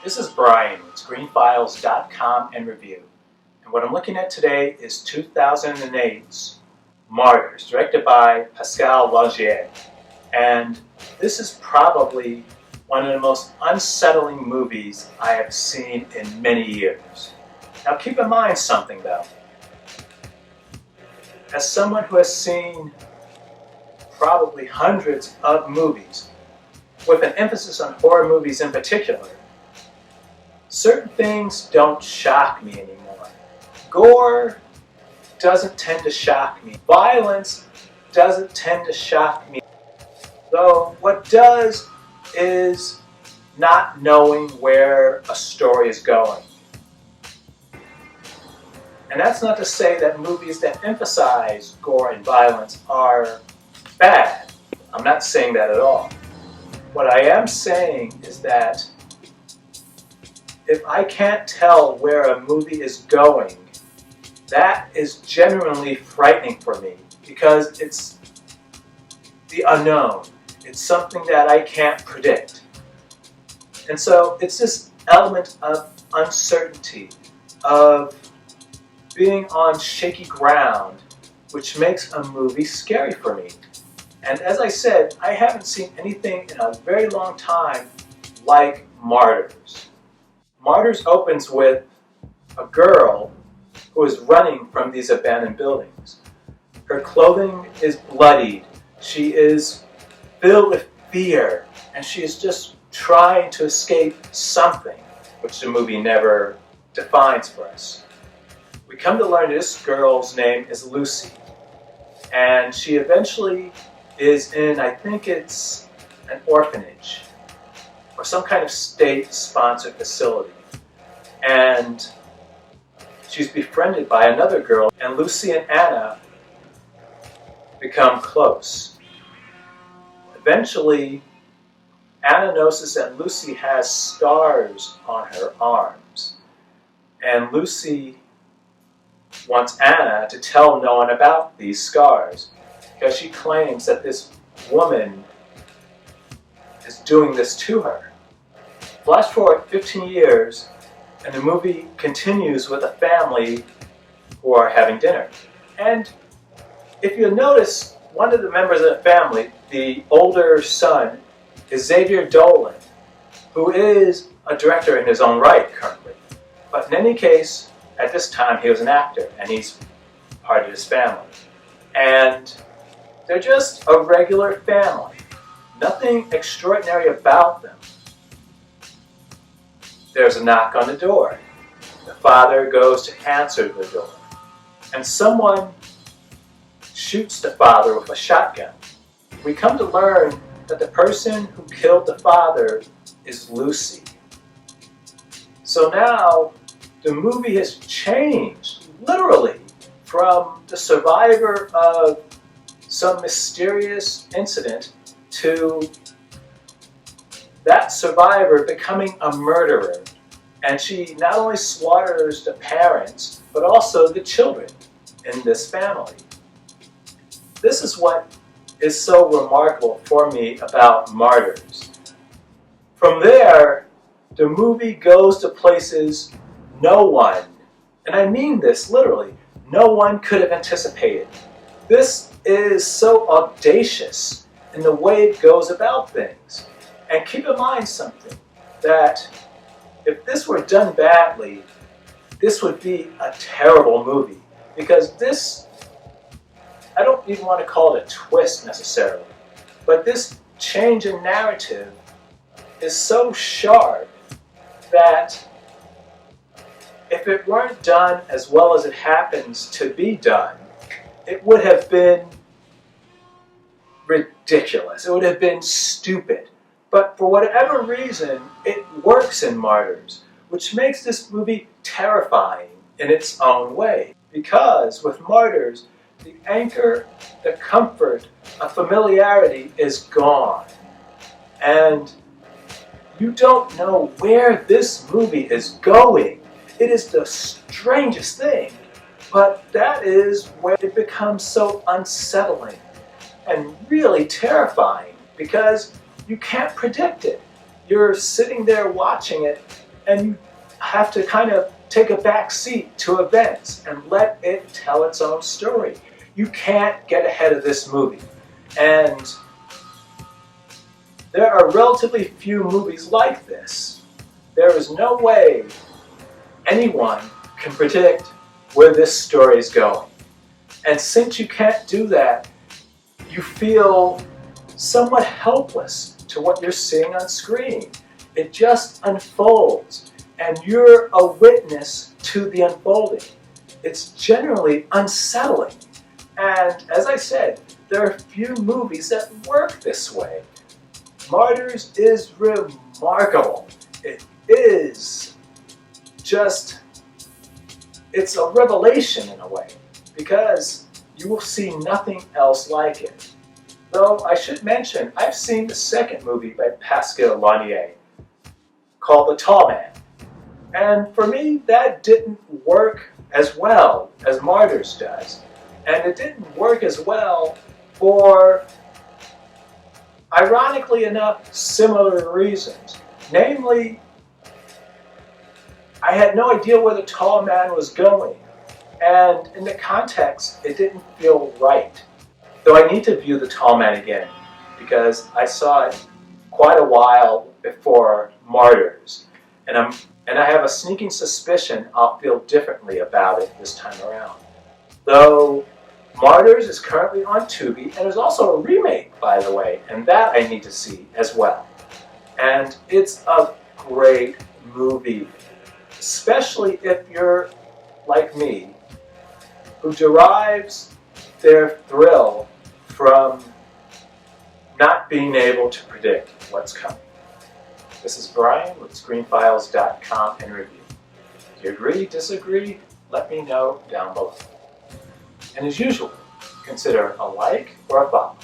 This is Brian with ScreenFiles.com and Review. And what I'm looking at today is 2008's Martyrs, directed by Pascal Laugier. And this is probably one of the most unsettling movies I have seen in many years. Now keep in mind something though. As someone who has seen probably hundreds of movies, with an emphasis on horror movies in particular, certain things don't shock me anymore. Gore doesn't tend to shock me. Violence doesn't tend to shock me. Though what does is not knowing where a story is going. And that's not to say that movies that emphasize gore and violence are bad. I'm not saying that at all. What I am saying is that if I can't tell where a movie is going, that is genuinely frightening for me because it's the unknown. It's something that I can't predict. And so it's this element of uncertainty, of being on shaky ground, which makes a movie scary for me. And as I said, I haven't seen anything in a very long time like Martyrs. Martyrs opens with a girl who is running from these abandoned buildings. Her clothing is bloodied. She is filled with fear, and she is just trying to escape something, which the movie never defines for us. We come to learn this girl's name is Lucy, and she eventually is in, I think it's an orphanage or some kind of state-sponsored facility. And she's befriended by another girl, and Lucy and Anna become close. Eventually, Anna notices that Lucy has scars on her arms, and Lucy wants Anna to tell no one about these scars because she claims that this woman is doing this to her. Flash forward 15 years, and the movie continues with a family who are having dinner. And if you notice, one of the members of the family, the older son, is Xavier Dolan, who is a director in his own right currently. But in any case, at this time he was an actor, and he's part of his family. And they're just a regular family. Nothing extraordinary about them. There's a knock on the door. The father goes to answer the door, and someone shoots the father with a shotgun. We come to learn that the person who killed the father is Lucy. So now the movie has changed, literally, from the survivor of some mysterious incident to that survivor becoming a murderer. And she not only slaughters the parents, but also the children in this family. This is what is so remarkable for me about Martyrs. From there, the movie goes to places no one, and I mean this literally, no one could have anticipated. This is so audacious in the way it goes about things. And keep in mind something, that if this were done badly, this would be a terrible movie. Because this, I don't even want to call it a twist necessarily, but this change in narrative is so sharp that if it weren't done as well as it happens to be done, it would have been ridiculous. It would have been stupid. But for whatever reason, it works in Martyrs, which makes this movie terrifying in its own way. Because with Martyrs, the anchor, the comfort of familiarity is gone. And you don't know where this movie is going. It is the strangest thing. But that is where it becomes so unsettling and really terrifying, because you can't predict it. You're sitting there watching it and you have to kind of take a back seat to events and let it tell its own story. You can't get ahead of this movie. And there are relatively few movies like this. There is no way anyone can predict where this story is going. And since you can't do that, you feel somewhat helpless to what you're seeing on screen. It just unfolds, and you're a witness to the unfolding. It's generally unsettling. And as I said, there are few movies that work this way. Martyrs is remarkable. It is just, it's a revelation in a way, because you will see nothing else like it. Though I should mention, I've seen the second movie by Pascal Laugier called The Tall Man. And for me, that didn't work as well as Martyrs does. And it didn't work as well for, ironically enough, similar reasons. Namely, I had no idea where the tall man was going. And in the context, it didn't feel right. Though I need to view The Tall Man again, because I saw it quite a while before Martyrs. And I have a sneaking suspicion I'll feel differently about it this time around. Though Martyrs is currently on Tubi, and there's also a remake, by the way, and that I need to see as well. And it's a great movie, especially if you're like me, who derives their thrill from not being able to predict what's coming. This is Brian with ScreenFiles.com and Review. If you agree, disagree, let me know down below. And as usual, consider a like or a follow.